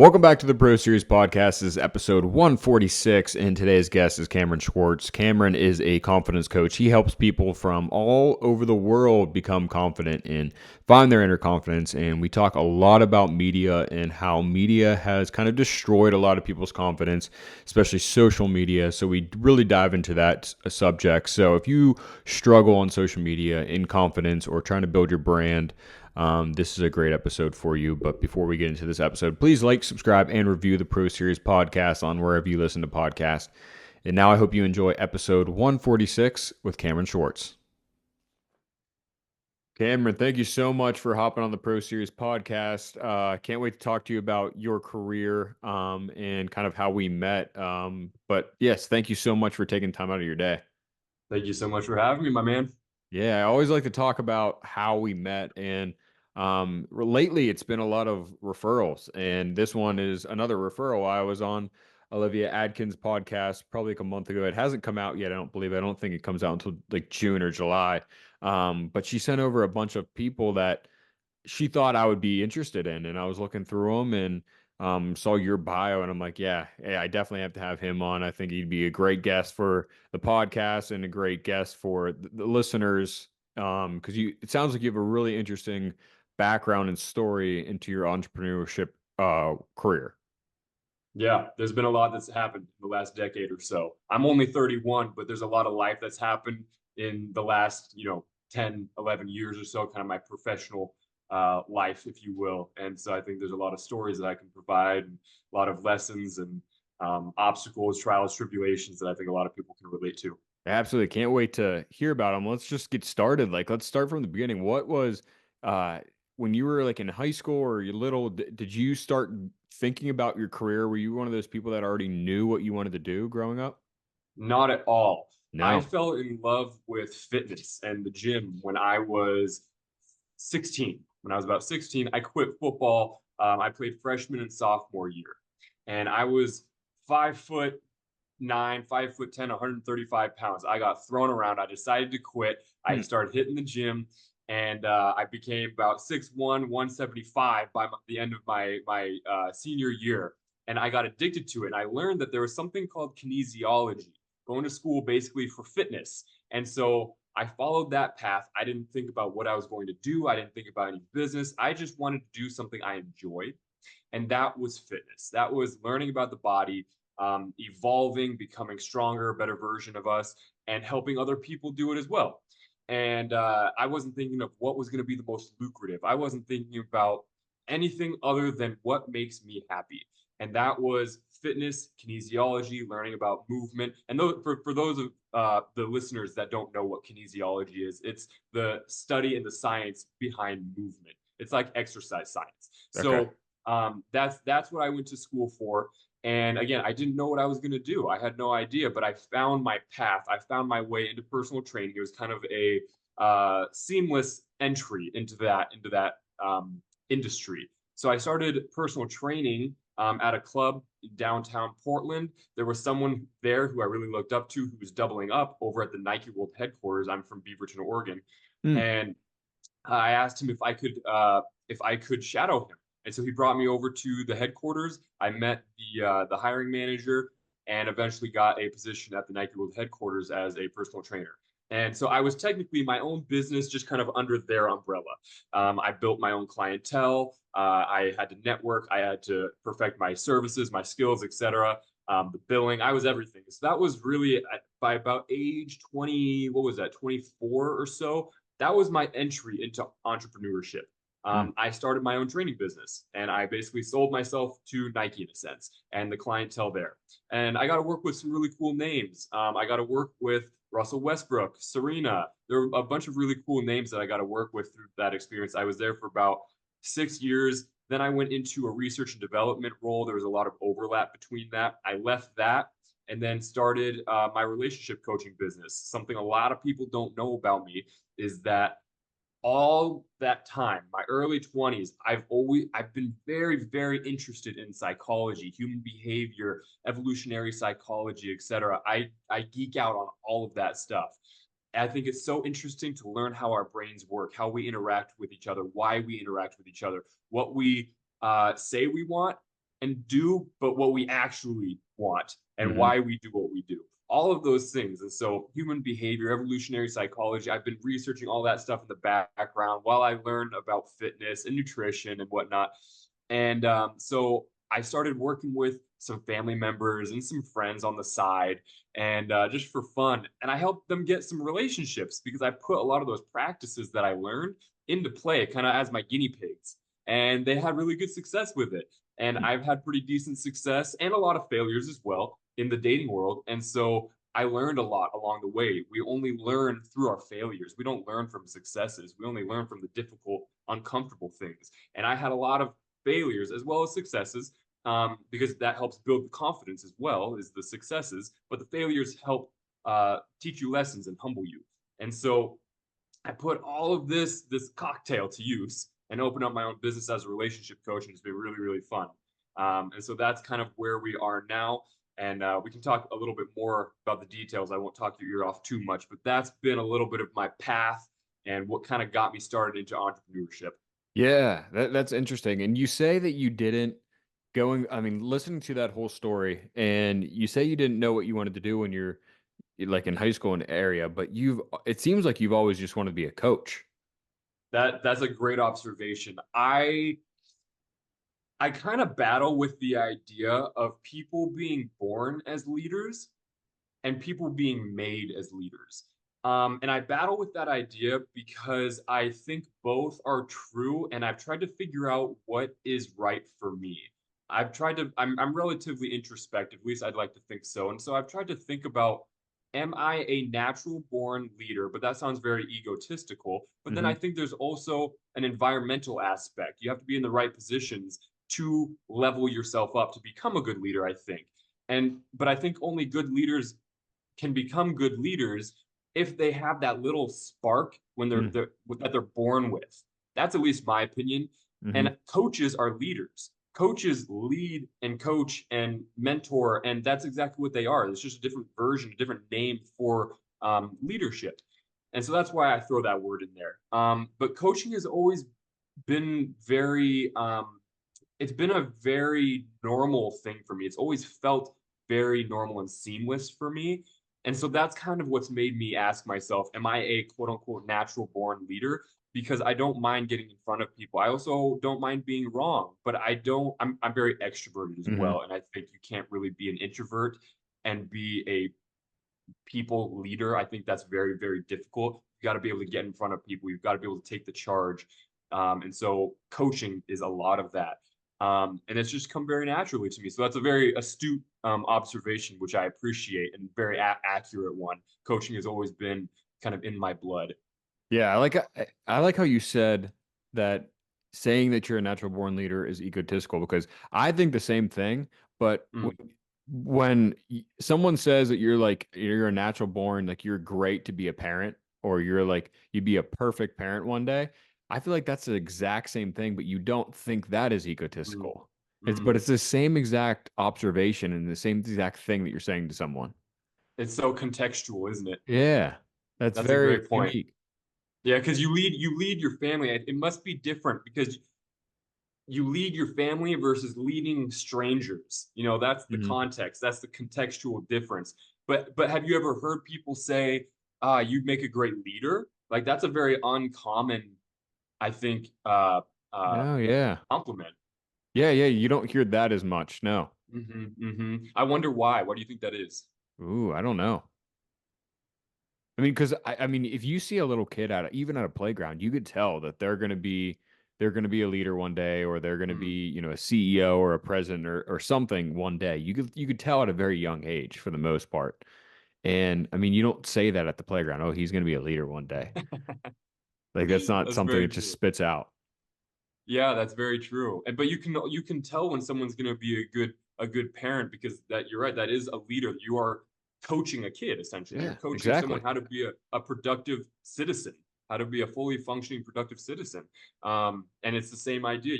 Welcome back to the Pro Series Podcast. This is episode 146, and today's guest is Cam Schwartz. Cameron is a confidence coach. He helps people from all over the world become confident and find their inner confidence. And we talk a lot about media and how media has kind of destroyed a lot of people's confidence, especially social media. So we really dive into that subject. So if you struggle on social media in confidence or trying to build your brand, this is a great episode for you. But before we get into this episode, please like, subscribe, and review the Pro Series Podcast on wherever you listen to podcasts. And now I hope you enjoy episode 146 with Cameron Schwartz. Cameron, thank you so much for hopping on the Pro Series Podcast. Can't wait to talk to you about your career and kind of how we met. But yes, thank you so much for taking time out of your day. Thank you so much for having me, my man. Yeah, I always like to talk about how we met, and lately it's been a lot of referrals, and this one is another referral. I was on Olivia Adkins' podcast probably like a month ago. It hasn't come out yet, I don't believe. I don't think it comes out until like June or July. But she sent over a bunch of people that she thought I would be interested in, and I was looking through them and saw your bio, and I'm like, yeah, I definitely have to have him on. I think he'd be a great guest for the podcast and a great guest for the listeners, because it sounds like you have a really interesting background and story into your entrepreneurship career. Yeah, there's been a lot that's happened in the last decade or so. I'm only 31, but there's a lot of life that's happened in the last, 10, 11 years or so, kind of my professional life, if you will. And so I think there's a lot of stories that I can provide, and a lot of lessons and obstacles, trials, tribulations that I think a lot of people can relate to. Absolutely. Can't wait to hear about them. Let's just get started. Like, let's start from the beginning. What was, uh, when you were like in high school or you little, did you start thinking about your career? Were you one of those people that already knew what you wanted to do growing up? Not at all. I No. fell in love with fitness and the gym when I was 16. When I was about 16, I quit football. I played freshman and sophomore year, and I was 5'9", 5'10", 135 pounds. I got thrown around. I decided to quit. I Hmm. started hitting the gym, and I became about 6'1", 175 by the end of my senior year. And I got addicted to it. And I learned that there was something called kinesiology, going to school basically for fitness. And so I followed that path. I didn't think about what I was going to do. I didn't think about any business. I just wanted to do something I enjoyed. And that was fitness. That was learning about the body, evolving, becoming stronger, a better version of us, and helping other people do it as well. And I wasn't thinking of what was going to be the most lucrative. I wasn't thinking about anything other than what makes me happy. And that was fitness, kinesiology, learning about movement. And for those of the listeners that don't know what kinesiology is, it's the study and the science behind movement. It's like exercise science. Okay. So that's what I went to school for. And again, I didn't know what I was going to do. I had no idea, but I found my path. I found my way into personal training. It was kind of a seamless entry into that industry. So I started personal training at a club in downtown Portland. There was someone there who I really looked up to who was doubling up over at the Nike World headquarters. I'm from Beaverton, Oregon, Hmm. and I asked him if I could shadow him. And so he brought me over to the headquarters. I met the hiring manager and eventually got a position at the Nike World headquarters as a personal trainer. And so I was technically my own business, just kind of under their umbrella. I built my own clientele. I had to network. I had to perfect my services, my skills, etc. The billing, I was everything. So that was really by about age 20, what was that, 24 or so, that was my entry into entrepreneurship. Hmm. I started my own training business and I basically sold myself to Nike in a sense and the clientele there. And I got to work with some really cool names. I got to work with Russell Westbrook, Serena. There were a bunch of really cool names that I got to work with through that experience. I was there for about 6 years. Then I went into a research and development role. There was a lot of overlap between that. I left that and then started my relationship coaching business. Something a lot of people don't know about me is that all that time, my early 20s, I've been very, very interested in psychology, human behavior, evolutionary psychology, etc. I geek out on all of that stuff. I think it's so interesting to learn how our brains work, how we interact with each other, why we interact with each other, what we say we want, and do, but what we actually want and Hmm. why we do what we do. All of those things. And so, human behavior, evolutionary psychology, I've been researching all that stuff in the background while I learned about fitness and nutrition and whatnot. And so, I started working with some family members and some friends on the side and just for fun. And I helped them get some relationships because I put a lot of those practices that I learned into play kind of as my guinea pigs. And they had really good success with it. And I've had pretty decent success and a lot of failures as well in the dating world. And so I learned a lot along the way. We only learn through our failures. We don't learn from successes. We only learn from the difficult, uncomfortable things. And I had a lot of failures as well as successes because that helps build the confidence as well as the successes. But the failures help teach you lessons and humble you. And so I put all of this cocktail to use and open up my own business as a relationship coach, and it's been really really fun. And so that's kind of where we are now. And we can talk a little bit more about the details. I won't talk your ear off too much, but that's been a little bit of my path and what kind of got me started into entrepreneurship. Yeah, that's interesting. And you say that you didn't I mean, listening to that whole story, and you say you didn't know what you wanted to do when you're like in high school in the area, but it seems like you've always just wanted to be a coach. That's a great observation. I kind of battle with the idea of people being born as leaders and people being made as leaders. And I battle with that idea because I think both are true, and I've tried to figure out what is right for me. I'm relatively introspective, at least I'd like to think so. And so I've tried to think about, am I a natural born leader? But that sounds very egotistical. But then Hmm. I think there's also an environmental aspect. You have to be in the right positions to level yourself up to become a good leader, I think. But I think only good leaders can become good leaders if they have that little spark when they're that they're born with. That's at least my opinion. Hmm. And coaches are leaders. Coaches lead and coach and mentor, and that's exactly what they are. It's just a different version, a different name for leadership. And so that's why I throw that word in there. But coaching has always been it's been a very normal thing for me. It's always felt very normal and seamless for me. And so that's kind of what's made me ask myself, am I a quote unquote natural born leader? Because I don't mind getting in front of people. I also don't mind being wrong, but I'm very extroverted as Hmm. well. And I think you can't really be an introvert and be a people leader. I think that's very, very difficult. You got to be able to get in front of people. You've got to be able to take the charge. And so coaching is a lot of that. And it's just come very naturally to me. So that's a very astute observation, which I appreciate, and very accurate one. Coaching has always been kind of in my blood. Yeah, I like how you said that saying that you're a natural born leader is egotistical because I think the same thing, but Mm, someone says that you're a natural born, like you're great to be a parent, or you'd be a perfect parent one day, I feel like that's the exact same thing, but you don't think that is mm, egotistical. But mm. it's the same exact observation and the same exact thing that you're saying to someone. It's so contextual, isn't it? Yeah, that's That's a very great point. unique. Yeah, because you lead your family. It must be different because you lead your family versus leading strangers. That's the Hmm. context. That's the contextual difference. But have you ever heard people say, you'd make a great leader? Like that's a very uncommon, I think, uh, Oh yeah. compliment. Yeah, yeah, you don't hear that as much. No. I wonder why. What do you think that is? Ooh, I don't know. I mean, because I mean, if you see a little kid even at a playground, you could tell that they're gonna be a leader one day, or they're gonna Mm. be, a CEO or a president or something one day. You could tell at a very young age for the most part. And I mean, you don't say that at the playground. Oh, he's gonna be a leader one day. Like that's not That's something very that just true. spits out. Yeah, that's very true. But you can tell when someone's going to be a good parent because that you're right, that is a leader. You are coaching a kid essentially. You're Yeah, coaching someone exactly. how to be a productive citizen, how to be a fully functioning productive citizen. And it's the same idea.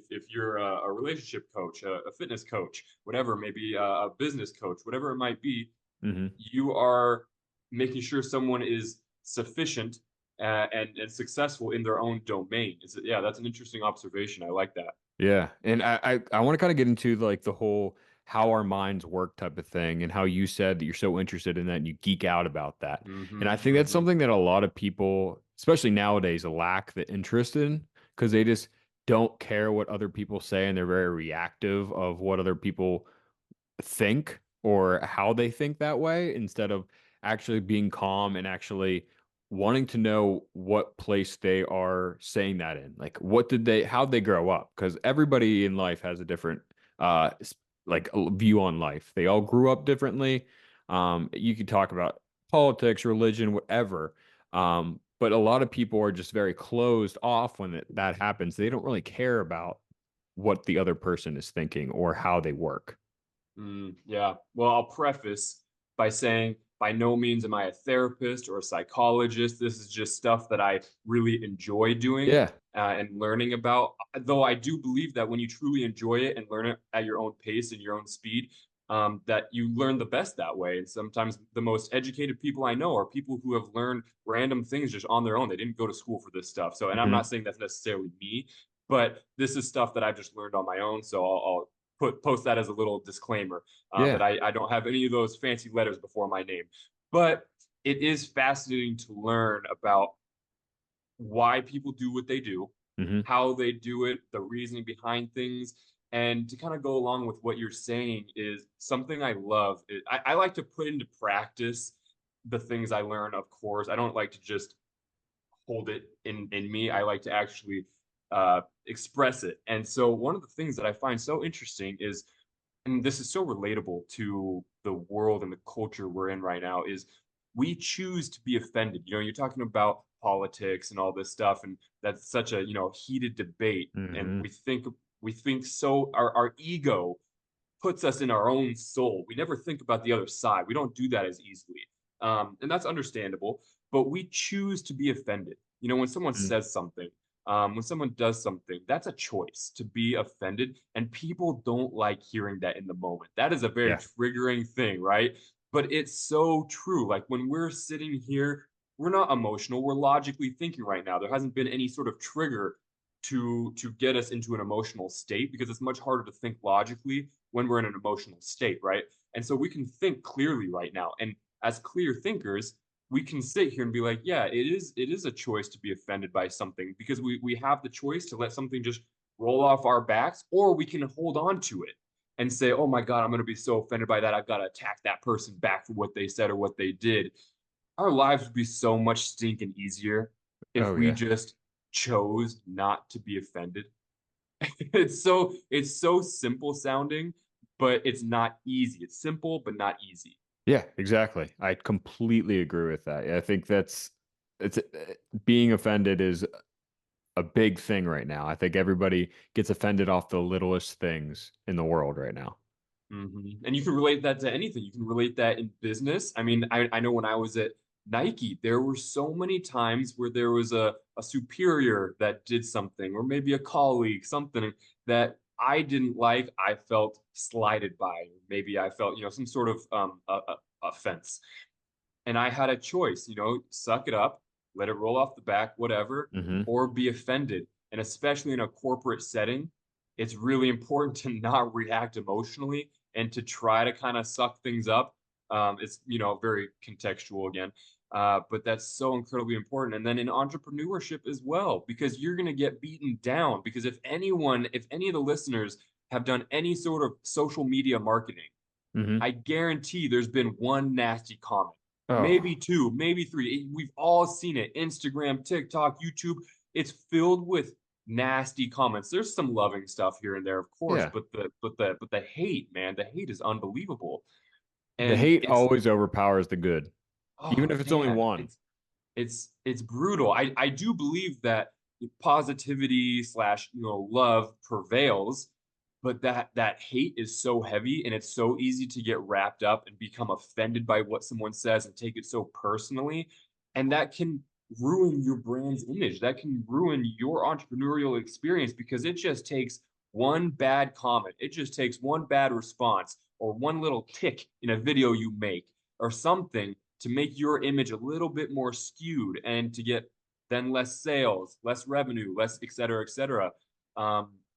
If you're a relationship coach, a fitness coach, whatever, maybe a business coach, whatever it might be, Hmm. you are making sure someone is sufficient and successful in their own domain. Yeah, that's an interesting observation. I like that. Yeah. And I want to kind of get into like the whole how our minds work type of thing and how you said that you're so interested in that and you geek out about that. And I Hmm. think that's Hmm. something that a lot of people, especially nowadays, lack the interest in because they just don't care what other people say and they're very reactive of what other people think or how they think that way instead of actually being calm and actually wanting to know what place they are saying that in. Like, how'd they grow up? Because everybody in life has a different, like, a view on life. They all grew up differently. You could talk about politics, religion, whatever. But a lot of people are just very closed off when that happens. They don't really care about what the other person is thinking or how they work. Yeah. Well, I'll preface by saying by no means am I a therapist or a psychologist. This is just stuff that I really enjoy doing Yeah. and learning about. Though I do believe that when you truly enjoy it and learn it at your own pace and your own speed, that you learn the best that way. And sometimes the most educated people I know are people who have learned random things just on their own. They didn't go to school for this stuff. So, and I'm not Hmm. saying that's necessarily me, but this is stuff that I've just learned on my own. So I'll post that as a little disclaimer that Yeah. I don't have any of those fancy letters before my name. But it is fascinating to learn about why people do what they do, Hmm. how they do it, the reasoning behind things. And to kind of go along with what you're saying is something I love. I like to put into practice the things I learn, of course. I don't like to just hold it in me. I like to actually express it. And so one of the things that I find so interesting is, and this is so relatable to the world and the culture we're in right now, is we choose to be offended. You know, you're talking about politics and all this stuff, and that's such a, heated debate. And Hmm. we think so our ego puts us in our own soul. We never think about the other side. We don't do that as easily. And that's understandable, but we choose to be offended. You know, when someone says something, when someone does something, that's a choice to be offended. And people don't like hearing that in the moment. That is a very Yeah. triggering thing, right? But it's so true. Like when we're sitting here, we're not emotional. We're logically thinking right now. There hasn't been any sort of trigger to get us into an emotional state because it's much harder to think logically when we're in an emotional state, right? And so we can think clearly right now. And as clear thinkers, we can sit here and be like, yeah, it is a choice to be offended by something because we have the choice to let something just roll off our backs, or we can hold on to it and say, oh my God, I'm going to be so offended by that. I've got to attack that person back for what they said or what they did. Our lives would be so much stinking easier if Oh we yeah. just chose not to be offended. It's so simple sounding, but it's not easy. It's simple but not easy. Yeah, exactly. I completely agree with that. I think it's being offended is a big thing right now. I think everybody gets offended off the littlest things in the world right now. And you can relate that to anything. You can relate that in business. I mean, I know when I was at Nike, there were so many times where there was a superior that did something, or maybe a colleague, something that I didn't like. I felt slighted by, maybe I felt, some sort of offense. And I had a choice, suck it up, let it roll off the back, whatever, Hmm. or be offended. And especially in a corporate setting, it's really important to not react emotionally and to try to kind of suck things up. It's, very contextual again. But that's so incredibly important. And then in entrepreneurship as well, because you're going to get beaten down. Because if any of the listeners have done any sort of social media marketing, Hmm. I guarantee there's been one nasty comment, maybe Oh, two, maybe three. We've all seen it. Instagram, TikTok, YouTube. It's filled with nasty comments. There's some loving stuff here and there, of course, yeah. but the hate, man, the hate is unbelievable. The And hate it's always overpowers the good, even oh if it's only man, one. it's brutal. I do believe that positivity slash love prevails, but that hate is so heavy and it's so easy to get wrapped up and become offended by what someone says and take it so personally, and that can ruin your brand's image. That can ruin your entrepreneurial experience because it just takes one bad comment. It just takes one bad response or one little tick in a video you make or something to make your image a little bit more skewed and to get then less sales, less revenue, less et cetera, et cetera.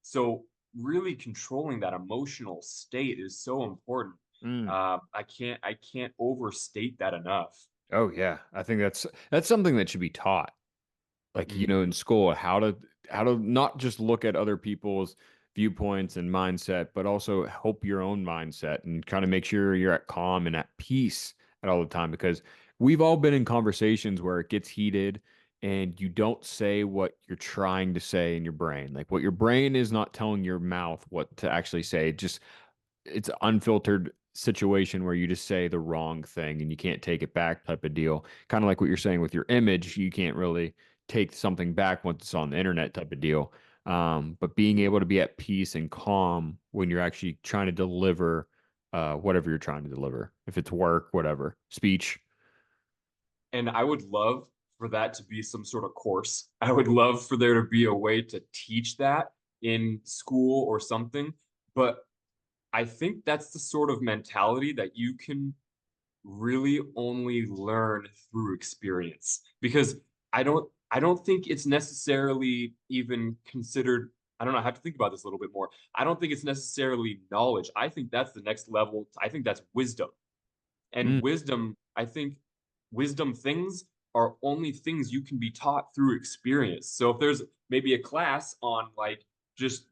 So really controlling that emotional state is so important. Mm. I can't overstate that enough. Oh yeah. I think that's something that should be taught. Like, in Mhm. school, how to not just look at other people's viewpoints and mindset, but also help your own mindset and kind of make sure you're at calm and at peace at all the time. Because we've all been in conversations where it gets heated and you don't say what you're trying to say in your brain. Like what your brain is not telling your mouth what to actually say. It's an unfiltered situation where you just say the wrong thing and you can't take it back type of deal. Kind of like what you're saying with your image, you can't really take something back once it's on the internet type of deal. But being able to be at peace and calm when you're actually trying to deliver whatever you're trying to deliver, if it's work, whatever, speech. And I would love for that to be some sort of course. I would love for there to be a way to teach that in school or something. But I think that's the sort of mentality that you can really only learn through experience. Because I don't think it's necessarily even considered. I don't know, I have to think about this a little bit more. I don't think it's necessarily knowledge. I think that's the next level. I think that's wisdom. And Mm, wisdom, I think wisdom things are only things you can be taught through experience. So if there's maybe a class on like just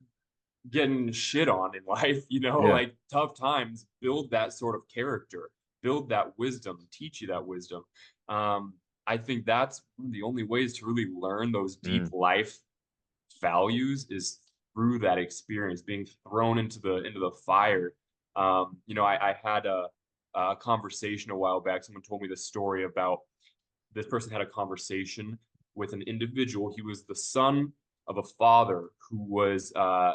getting shit on in life, yeah. like tough times, build that sort of character, build that wisdom, teach you that wisdom. Um, I think that's one of the only ways to really learn those deep Mm, life values is through that experience, being thrown into the fire. I had a conversation a while back. Someone told me the story about this person had a conversation with an individual. He was the son of a father who was a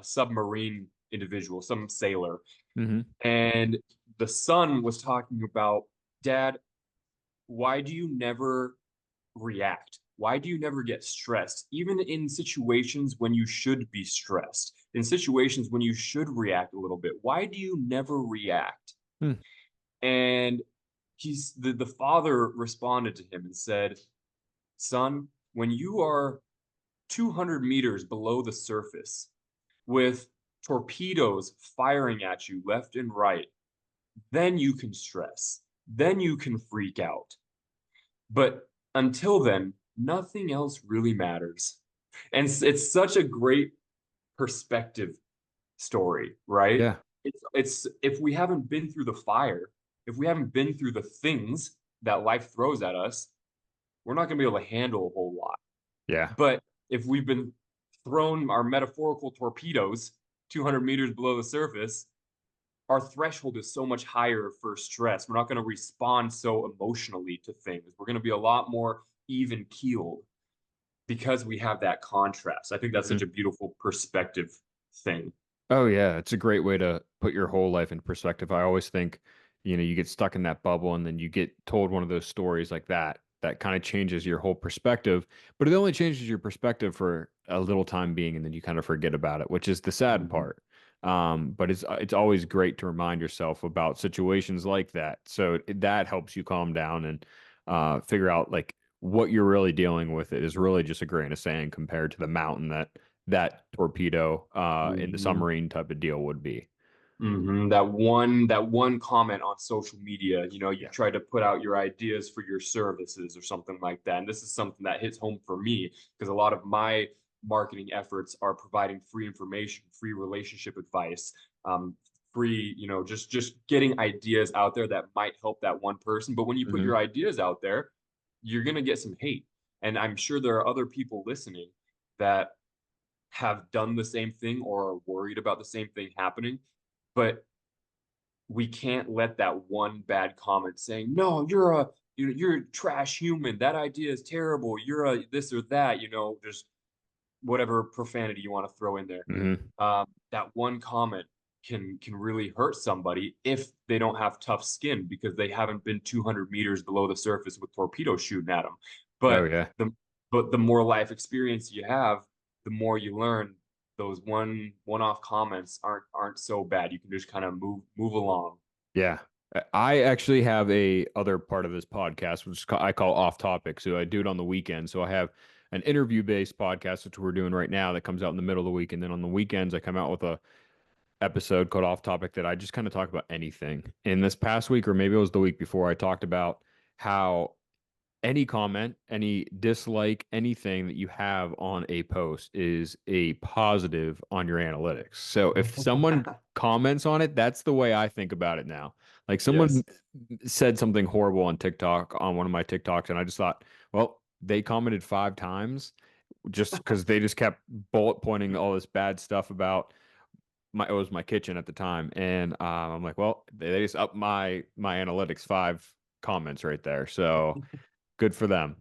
submarine individual, some sailor, hmm. and the son was talking about, Dad, why do you never react? Why do you never get stressed? Even in situations when you should be stressed, in situations when you should react a little bit, why do you never react? Mm, And the father responded to him and said, Son, when you are 200 meters below the surface with torpedoes firing at you left and right, then you can stress. Then you can freak out. But until then, nothing else really matters. And it's such a great perspective story, right? yeah. It's if we haven't been through the fire, if we haven't been through the things that life throws at us, we're not going to be able to handle a whole lot. Yeah. But if we've been thrown our metaphorical torpedoes 200 meters below the surface, our threshold is so much higher for stress. We're not going to respond so emotionally to things. We're going to be a lot more even keeled because we have that contrast. I think that's such a beautiful perspective thing. Oh yeah, it's a great way to put your whole life in perspective. I always think, you get stuck in that bubble and then you get told one of those stories like that kind of changes your whole perspective, but it only changes your perspective for a little time being and then you kind of forget about it, which is the sad Mhm. part. But it's always great to remind yourself about situations like that. So that helps you calm down and figure out like what you're really dealing with. It is really just a grain of sand compared to the mountain that torpedo in the Mhm. submarine type of deal would be. That one comment on social media, you Yeah. try to put out your ideas for your services or something like that. And this is something that hits home for me because a lot of my marketing efforts are providing free information, free relationship advice, free, just getting ideas out there that might help that one person. But when you put Hmm. your ideas out there, you're gonna get some hate. And I'm sure there are other people listening that have done the same thing or are worried about the same thing happening. But we can't let that one bad comment saying, "No, you're a trash human. That idea is terrible. You're a this or that." Just whatever profanity you want to throw in there. Hmm. That one comment can really hurt somebody if they don't have tough skin because they haven't been 200 meters below the surface with torpedoes shooting at them. Oh But yeah. the more life experience you have, the more you learn. Those one-off comments aren't so bad. You can just kind of move along. Yeah. I actually have a other part of this podcast, which I call off topic. So I do it on the weekend. So I have an interview based podcast, which we're doing right now, that comes out in the middle of the week. And then on the weekends, I come out with a episode called Off Topic that I just kind of talk about anything. In this past week, or maybe it was the week before, I talked about how any comment, any dislike, anything that you have on a post is a positive on your analytics. So if someone comments on it, that's the way I think about it now. Like someone Yes. said something horrible on TikTok, on one of my TikToks, and I just thought, well, they commented 5 times just because they just kept bullet pointing all this bad stuff about it was my kitchen at the time, and I'm like, well, they just upped my analytics 5 comments right there. So good for them.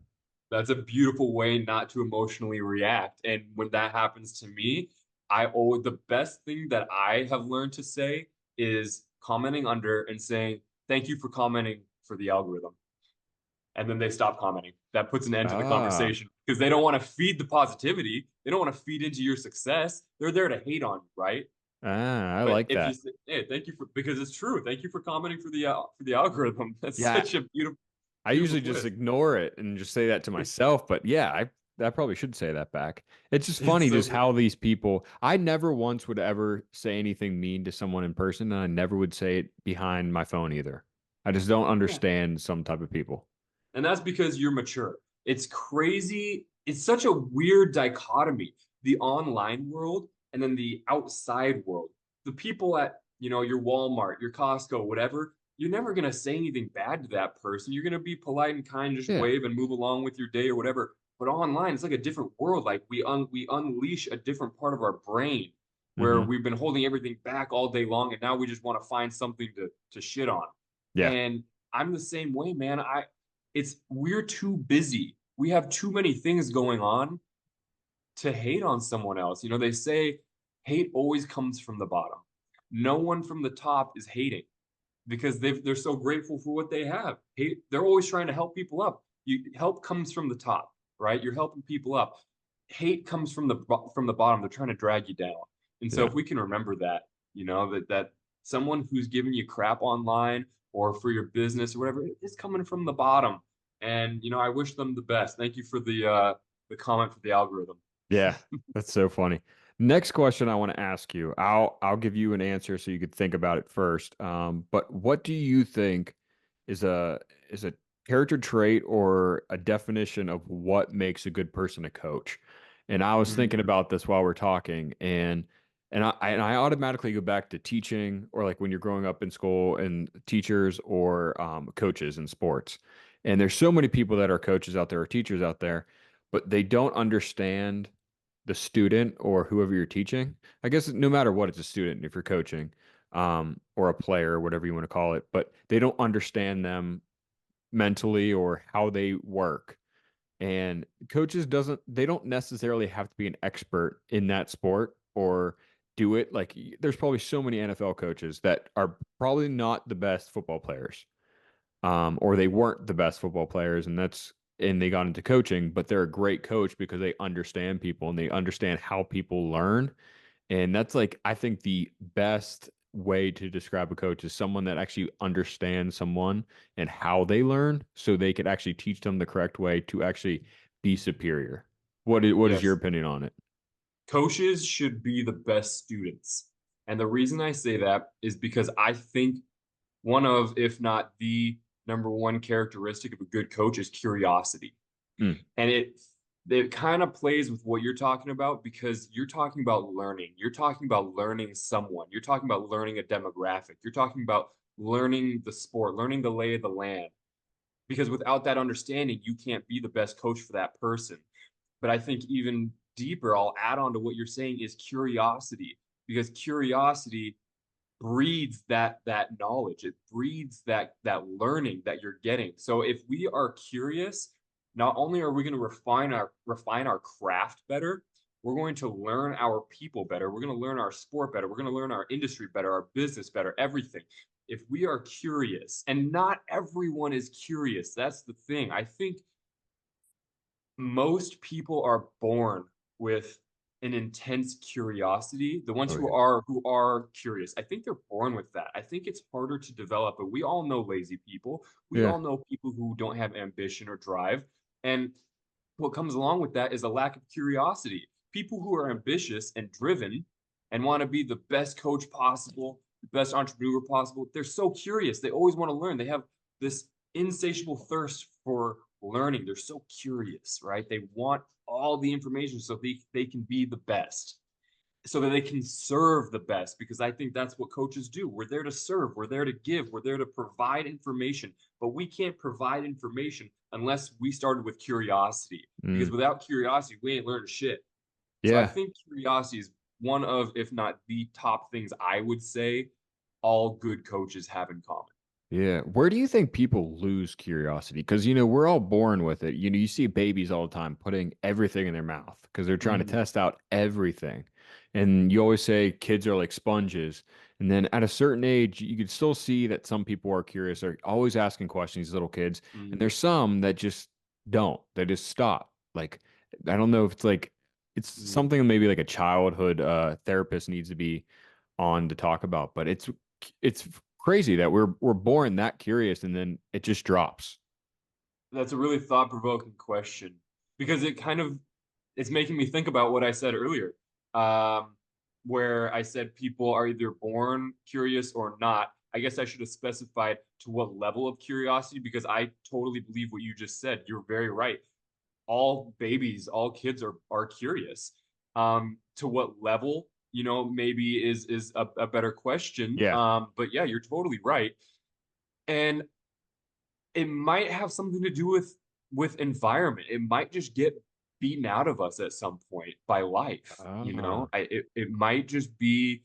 That's a beautiful way not to emotionally react. And when that happens to me, the best thing that I have learned to say is commenting under and saying, thank you for commenting for the algorithm. And then they stop commenting. That puts an end to the Ah, conversation because they don't want to feed the positivity. They don't want to feed into your success. They're there to hate on you, right? I But like if you that. say, hey, thank you because it's true. Thank you for commenting for the algorithm. That's Yeah, such a I beautiful usually just twist. ignore it and just say that to myself, but yeah, I probably should say that back. It's just It's funny so just good. how these people, I never once would ever say anything mean to someone in person, and I never would say it behind my phone either. I just don't Yeah. understand some type of people. And that's because you're mature. It's crazy. It's such a weird dichotomy, the online world and then the outside world. The people at, your Walmart, your Costco, whatever, you're never going to say anything bad to that person. You're going to be polite and kind, just Yeah. wave and move along with your day or whatever. But online, it's like a different world. Like we unleash a different part of our brain where Hmm. we've been holding everything back all day long and now we just want to find something to shit on. Yeah. And I'm the same way, man. We're too busy. We have too many things going on to hate on someone else. They say hate always comes from the bottom. No one from the top is hating because they're so grateful for what they have. They're always trying to help people up. Help comes from the top, right? You're helping people up. Hate comes from the bottom. They're trying to drag you down. And so Yeah. if we can remember that, that someone who's giving you crap online or for your business or whatever is coming from the bottom. And I wish them the best. Thank you for the comment for the algorithm. Yeah, that's so funny. Next question I want to ask you. I'll give you an answer so you could think about it first. But what do you think is a character trait or a definition of what makes a good person a coach? And I was thinking Mm, about this while we're talking, and I automatically go back to teaching, or like when you're growing up in school and teachers or coaches in sports. And there's so many people that are coaches out there or teachers out there, but they don't understand the student or whoever you're teaching. I guess no matter what, it's a student if you're coaching, or a player, whatever you want to call it, but they don't understand them mentally or how they work. And coaches doesn't they don't necessarily have to be an expert in that sport or do it like there's probably so many NFL coaches that are probably not the best football players, or they weren't the best football players, and they got into coaching, but they're a great coach because they understand people and they understand how people learn. And that's like, I think the best way to describe a coach is someone that actually understands someone and how they learn so they could actually teach them the correct way to actually be superior. What is your yes. opinion on it? Coaches should be the best students. And the reason I say that is because I think one of, if not the number one characteristic of a good coach is curiosity. Mm, And it kind of plays with what you're talking about because you're talking about learning. You're talking about learning someone. You're talking about learning a demographic. You're talking about learning the sport, learning the lay of the land. Because without that understanding, you can't be the best coach for that person. But I think even deeper, I'll add on to what you're saying is curiosity, because curiosity breeds that knowledge. It breeds that learning that you're getting. So if we are curious, not only are we going to refine our craft better, we're going to learn our people better. We're going to learn our sport better. We're going to learn our industry better, our business better, everything. If we are curious, and not everyone is curious, that's the thing. I think most people are born with an intense curiosity. The ones oh who yeah. are curious, I think they're born with that. I think it's harder to develop, but we all know lazy people. We Yeah. all know people who don't have ambition or drive. And what comes along with that is a lack of curiosity. People who are ambitious and driven and want to be the best coach possible, the best entrepreneur possible, they're so curious. They always want to learn. They have this insatiable thirst for learning. They're so curious, right? They want all the information so they can be the best, so that they can serve the best, because I think that's what coaches do. We're there to serve, we're there to give, we're there to provide information, but we can't provide information unless we started with curiosity, because Mm, without curiosity we ain't learning shit. So I yeah. think curiosity is one of, if not the top things I would say all good coaches have in common. Yeah. Where do you think people lose curiosity? Because, we're all born with it. You see babies all the time putting everything in their mouth because they're trying to Mm-hmm. test out everything. And you always say kids are like sponges. And then at a certain age, you can still see that some people are curious. They're always asking questions, these little kids. And Mm-hmm. there's some that just don't. They just stop. Like, I don't know if it's like, it's something maybe like a childhood therapist needs to be on to talk about, but it's crazy that we're born that curious and then it just drops. That's a really thought-provoking question, because it's making me think about what I said earlier, um, where I said people are either born curious or not. I guess I should have specified to what level of curiosity, because I totally believe what you just said. You're very right. All babies, all kids are curious. To what level, maybe is a better question. Yeah. But yeah, you're totally right. And it might have something to do with environment. It might just get beaten out of us at some point by life, Ah, it might just be,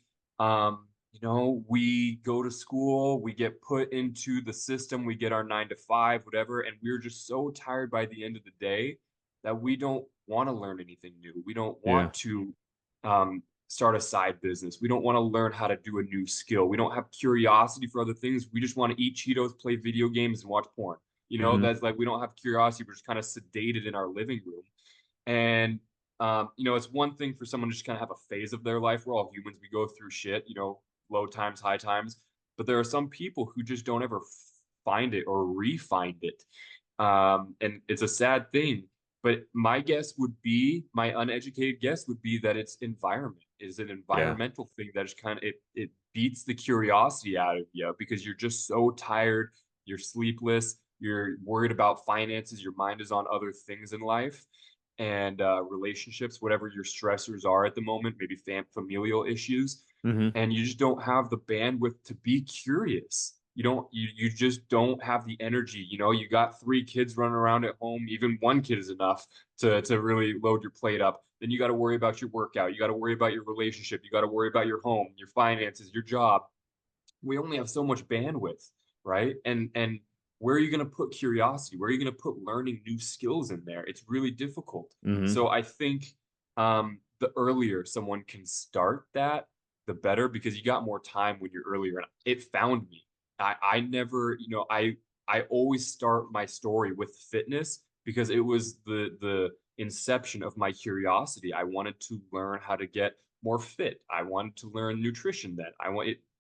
we go to school, we get put into the system, we get our 9 to 5, whatever, and we're just so tired by the end of the day that we don't want to learn anything new. We don't yeah. want to start a side business. We don't want to learn how to do a new skill. We don't have curiosity for other things. We just want to eat Cheetos, play video games, and watch porn. Hmm. That's like, we don't have curiosity. We're just kind of sedated in our living room. And, it's one thing for someone to just kind of have a phase of their life. We're all humans. We go through shit, low times, high times. But there are some people who just don't ever find it or re-find it. And it's a sad thing. But my uneducated guess would be that it's environment, is an Yeah. environmental thing that just kind of it beats the curiosity out of you, because you're just so tired, you're sleepless, you're worried about finances, your mind is on other things in life, and relationships, whatever your stressors are at the moment, maybe familial issues, Hmm. and you just don't have the bandwidth to be curious. You just don't have the energy. You got 3 kids running around at home. Even one kid is enough to really load your plate up. Then you got to worry about your workout. You got to worry about your relationship. You got to worry about your home, your finances, your job. We only have so much bandwidth, right? And where are you going to put curiosity? Where are you going to put learning new skills in there? It's really difficult. Hmm. So I think, the earlier someone can start that, the better, because you got more time when you're earlier. And it found me. I never, I always start my story with fitness, because it was the inception of my curiosity. I wanted to learn how to get more fit. I wanted to learn nutrition then.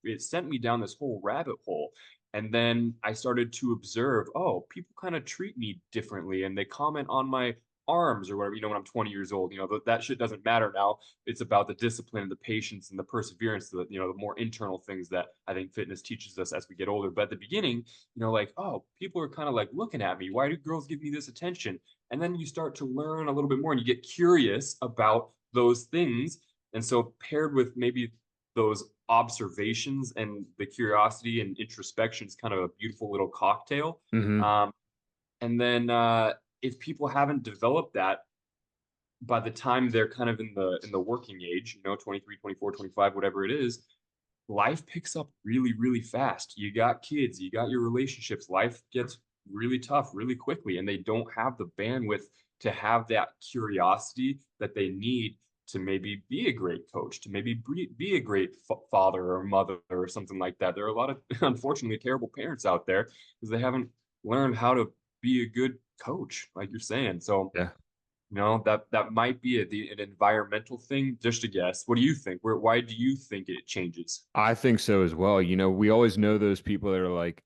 It sent me down this whole rabbit hole. And then I started to observe, oh, people kind of treat me differently, and they comment on my arms or whatever, when I'm 20 years old. That shit doesn't matter now. It's about the discipline and the patience and the perseverance, the more internal things that I think fitness teaches us as we get older. But at the beginning, like, oh, people are kind of like looking at me. Why do girls give me this attention? And then you start to learn a little bit more, and you get curious about those things. And so, paired with maybe those observations and the curiosity and introspection, is kind of a beautiful little cocktail. Hmm. Um, and then, if people haven't developed that by the time they're kind of in the working age, 23, 24, 25, whatever it is, life picks up really, really fast. You got kids, you got your relationships. Life gets really tough really quickly, and they don't have the bandwidth to have that curiosity that they need to maybe be a great coach, to maybe be a great father or mother or something like that. There are a lot of, unfortunately, terrible parents out there because they haven't learned how to be a good coach, like you're saying. So, Yeah. that might be an environmental thing. Just a guess. What do you think? Why do you think it changes? I think so as well. We always know those people that are like,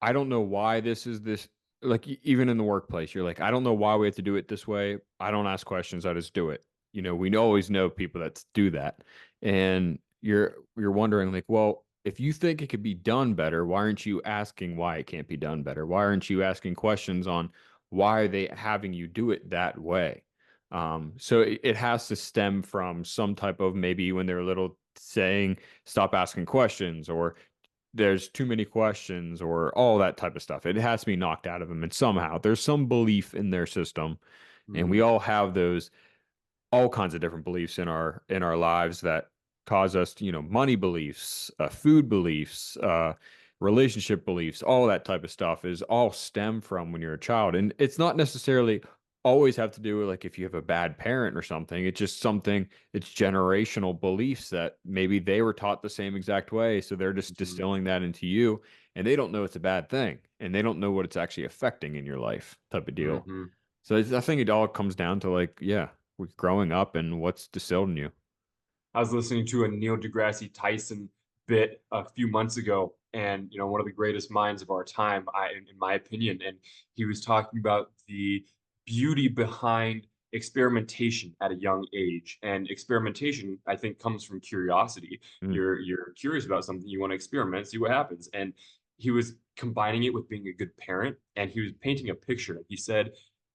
I don't know why this is this. like even in the workplace, you're like, I don't know why we have to do it this way. I don't ask questions. I just do it. We always know people that do that, and you're wondering like, well, if you think it could be done better, why aren't you asking why it can't be done better? Why aren't you asking questions on why are they having you do it that way? So it has to stem from some type of maybe when they're little saying, stop asking questions, or there's too many questions, or all that type of stuff. It has to be knocked out of them. And somehow there's some belief in their system. And we Mm, all have those all kinds of different beliefs in our lives that cause us, money beliefs, food beliefs, relationship beliefs, all that type of stuff is all stem from when you're a child. And it's not necessarily always have to do with like if you have a bad parent or something. It's just something, it's generational beliefs that maybe they were taught the same exact way. So they're just mhm, distilling that into you, and they don't know it's a bad thing, and they don't know what it's actually affecting in your life type of deal. mhm. So I think it all comes down to like, yeah, we're growing up and what's distilled in you. I was listening to a Neil deGrasse Tyson bit a few months ago, and one of the greatest minds of our time, in my opinion, and he was talking about the beauty behind experimentation at a young age. And experimentation, I think, comes from curiosity. Mm, You're curious about something, you want to experiment, see what happens. And he was combining it with being a good parent, and he was painting a picture. He said,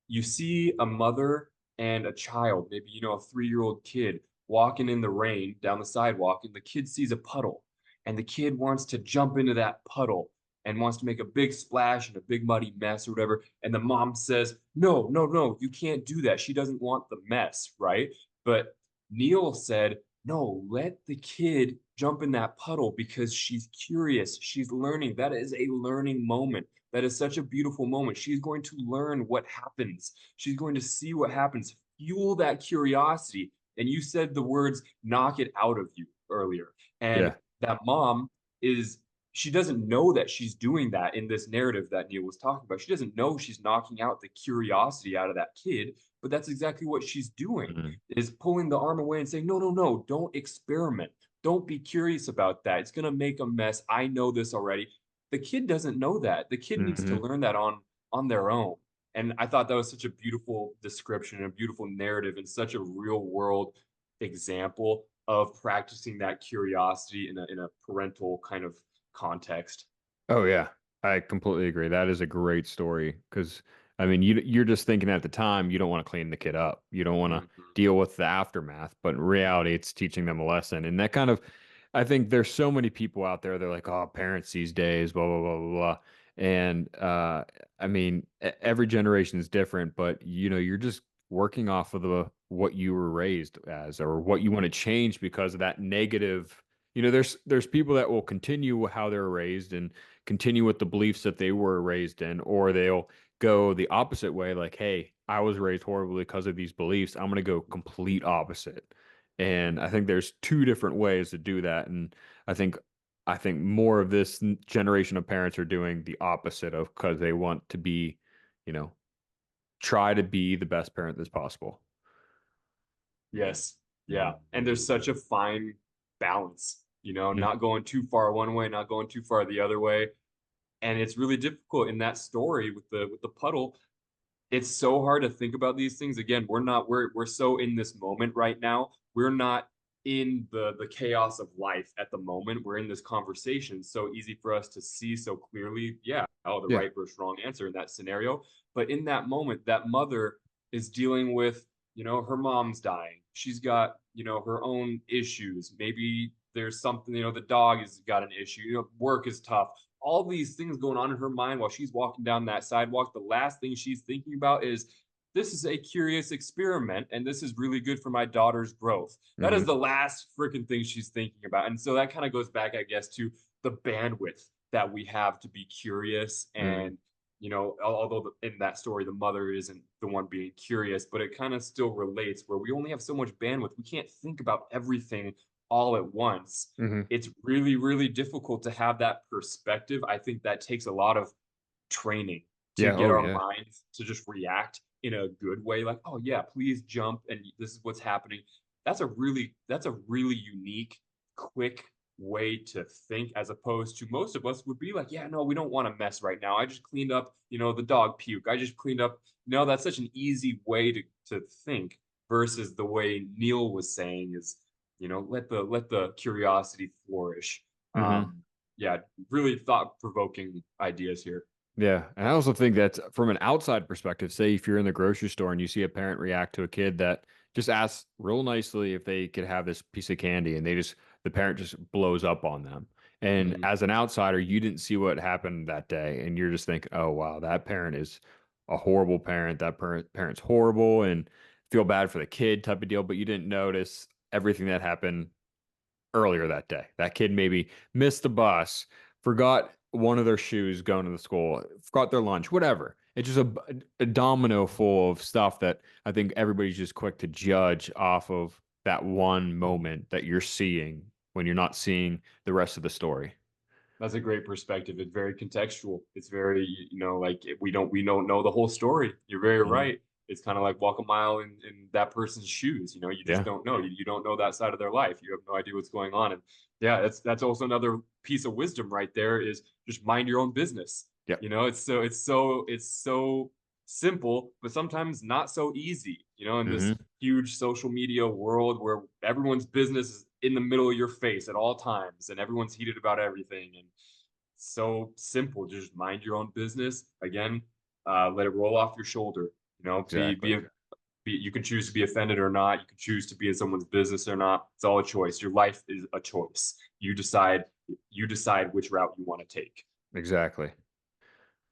you see a mother and a child, maybe a 3-year-old kid walking in the rain down the sidewalk, and the kid sees a puddle, and the kid wants to jump into that puddle and wants to make a big splash and a big muddy mess or whatever. And the mom says, no, no, no, you can't do that. She doesn't want the mess, right? But Neil said, no, let the kid jump in that puddle because she's curious. She's learning. That is a learning moment. That is such a beautiful moment. She's going to learn what happens. She's going to see what happens. Fuel that curiosity. And you said the words knock it out of you earlier. And yeah. that mom is, she doesn't know that she's doing that in this narrative that Neil was talking about. She doesn't know she's knocking out the curiosity out of that kid, but that's exactly what she's doing, Mm, is pulling the arm away and saying, no, no, no, don't experiment. Don't be curious about that. It's going to make a mess. I know this already. The kid doesn't know that. The kid needs to hmm. learn that on their own. And I thought that was such a beautiful description and a beautiful narrative and such a real world example of practicing that curiosity in a parental kind of context. Oh yeah, I completely agree. That is a great story because I mean, you're just thinking at the time you don't want to clean the kid up, you don't want to Mm-hmm. deal with the aftermath, but in reality, it's teaching them a lesson. And that kind of, I think there's so many people out there. They're like, oh, parents these days, blah blah blah blah blah. And I mean, every generation is different, but you're just working off of the what you were raised as, or what you want to change because of that negative. There's people that will continue how they're raised and continue with the beliefs that they were raised in, or they'll go the opposite way, like, hey, I was raised horribly because of these beliefs. I'm going to go complete opposite. And I think there's two different ways to do that. And I think I think more of this generation of parents are doing the opposite of because they want to be, you know, try to be the best parent that's possible. Yes. Yeah. And there's such a fine balance, Mm, not going too far one way, not going too far the other way. And it's really difficult in that story with the puddle. It's so hard to think about these things. Again, we're so in this moment right now. We're not in the chaos of life at the moment. We're in this conversation. It's so easy for us to see so clearly, yeah, oh, the yeah. right versus wrong answer in that scenario. But in that moment, that mother is dealing with, her mom's dying. She's got, her own issues. Maybe there's something, the dog has got an issue, work is tough, all these things going on in her mind while she's walking down that sidewalk. The last thing she's thinking about is, this is a curious experiment and this is really good for my daughter's growth. That is Hmm. the last freaking thing she's thinking about. And so that kind of goes back, I guess, to the bandwidth that we have to be curious. Hmm. And, although in that story, the mother isn't the one being curious, but it kind of still relates where we only have so much bandwidth. We can't think about everything all at once. Hmm. It's really, really difficult to have that perspective. I think that takes a lot of training to Yeah. get Oh our yeah. minds to just react in a good way. Like, oh yeah, please jump. And this is what's happening. That's a really unique, quick way to think, as opposed to most of us would be like, yeah, no, we don't want to mess right now. I just cleaned up, the dog puke. I just cleaned up. No, that's such an easy way to think versus the way Neil was saying is, let the curiosity flourish. Hmm. Yeah, really thought provoking ideas here. Yeah. And I also think that from an outside perspective, say if you're in the grocery store and you see a parent react to a kid that just asks real nicely if they could have this piece of candy and the parent just blows up on them. And Mhm. as an outsider, you didn't see what happened that day. And you're just thinking, oh, wow, that parent is a horrible parent. That parent's horrible and feel bad for the kid type of deal. But you didn't notice everything that happened earlier that day. That kid maybe missed the bus, forgot one of their shoes going to the school, forgot their lunch, whatever. It's just a domino full of stuff that I think everybody's just quick to judge off of that one moment that you're seeing when you're not seeing the rest of the story. That's a great perspective. It's very contextual. It's very, like we don't know the whole story. You're very Mhm. right. It's kind of like walk a mile in that person's shoes. You just Yeah, don't know. You don't know that side of their life. You have no idea what's going on. And yeah, that's also another piece of wisdom right there is just mind your own business. yeah, It's so simple, but sometimes not so easy, in this hmm, huge social media world where everyone's business is in the middle of your face at all times and everyone's heated about everything. And so simple. Just mind your own business. Again, let it roll off your shoulder. exactly. You can choose to be offended or not. You can choose to be in someone's business or not. It's all a choice. Your life is a choice. You decide which route you want to take. Exactly.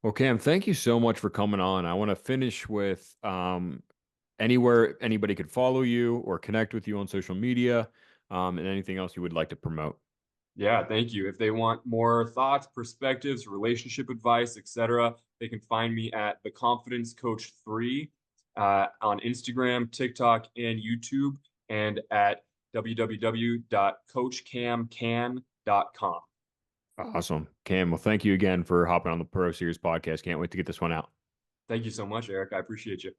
Well, Cam, thank you so much for coming on. I want to finish with anywhere anybody could follow you or connect with you on social media, and anything else you would like to promote. Yeah, thank you. If they want more thoughts, perspectives, relationship advice, etc., they can find me at the Confidence Coach 3 on Instagram, TikTok, and YouTube, and at www.coachcamcan.com. Awesome. Cam, well, thank you again for hopping on the Pro Series podcast. Can't wait to get this one out. Thank you so much, Eric. I appreciate you.